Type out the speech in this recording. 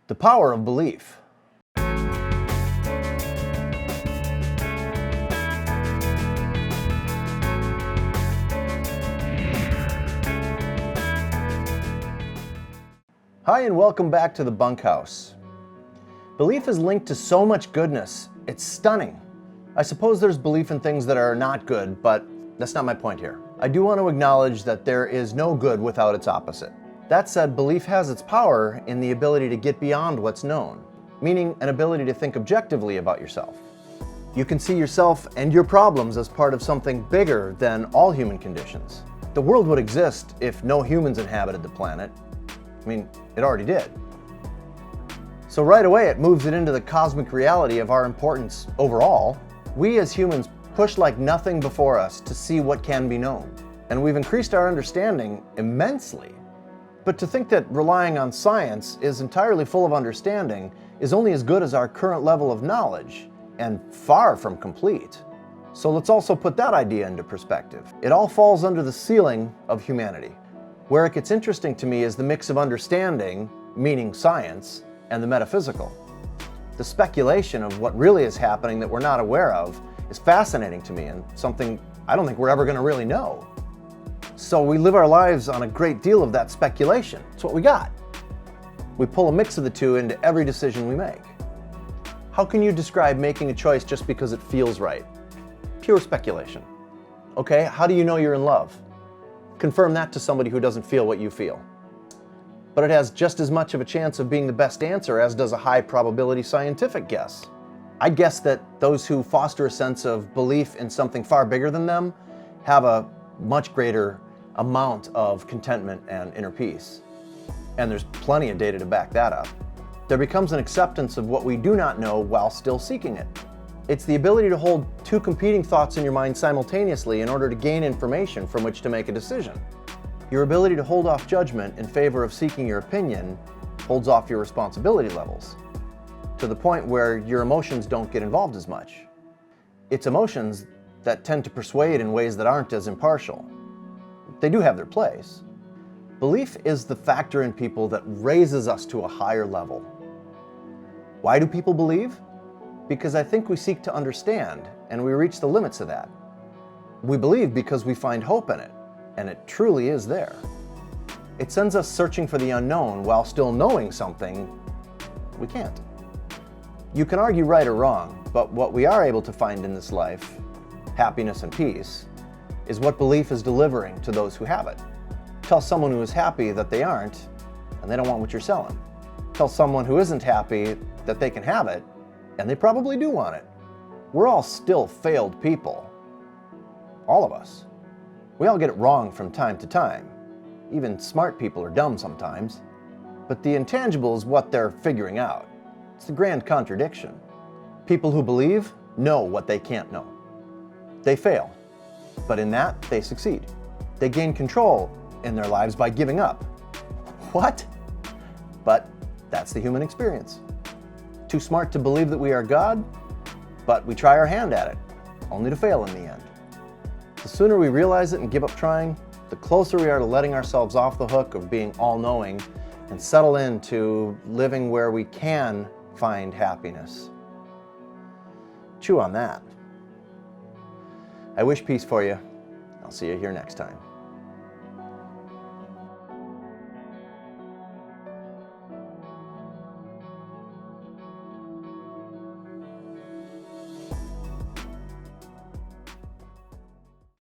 The power of belief. Hi, and welcome back to the Bunkhouse. Belief is linked to so much goodness. It's stunning. I suppose there's belief in things that are not good, but that's not my point here. I do want to acknowledge that there is no good without its opposite. That said, belief has its power in the ability to get beyond what's known, meaning an ability to think objectively about yourself. You can see yourself and your problems as part of something bigger than all human conditions. The world would exist if no humans inhabited the planet. I mean, it already did. So right away it moves it into the cosmic reality of our importance overall. We as humans push like nothing before us to see what can be known. And we've increased our understanding immensely. But to think that relying on science is entirely full of understanding is only as good as our current level of knowledge, and far from complete. So let's also put that idea into perspective. It all falls under the ceiling of humanity. Where it gets interesting to me is the mix of understanding, meaning science, and the metaphysical. The speculation of what really is happening that we're not aware of is fascinating to me and something I don't think we're ever going to really know. So we live our lives on a great deal of that speculation. It's what we got. We pull a mix of the two into every decision we make. How can you describe making a choice just because it feels right? Pure speculation. Okay, how do you know you're in love? Confirm that to somebody who doesn't feel what you feel. But it has just as much of a chance of being the best answer as does a high probability scientific guess. I guess that those who foster a sense of belief in something far bigger than them have a much greater amount of contentment and inner peace. And there's plenty of data to back that up. There becomes an acceptance of what we do not know while still seeking it. It's the ability to hold two competing thoughts in your mind simultaneously in order to gain information from which to make a decision. Your ability to hold off judgment in favor of seeking your opinion holds off your responsibility levels, to the point where your emotions don't get involved as much. It's emotions that tend to persuade in ways that aren't as impartial. They do have their place. Belief is the factor in people that raises us to a higher level. Why do people believe? Because I think we seek to understand, and we reach the limits of that. We believe because we find hope in it, and it truly is there. It sends us searching for the unknown while still knowing something we can't. You can argue right or wrong, but what we are able to find in this life, happiness and peace, is what belief is delivering to those who have it. Tell someone who is happy that they aren't, and they don't want what you're selling. Tell someone who isn't happy that they can have it, and they probably do want it. We're all still failed people. All of us. We all get it wrong from time to time. Even smart people are dumb sometimes. But the intangible is what they're figuring out. It's the grand contradiction. People who believe know what they can't know. They fail, but in that, they succeed. They gain control in their lives by giving up. What? But that's the human experience. Too smart to believe that we are God, but we try our hand at it, only to fail in the end. The sooner we realize it and give up trying, the closer we are to letting ourselves off the hook of being all-knowing and settle into living where we can find happiness. Chew on that. I wish peace for you. I'll see you here next time.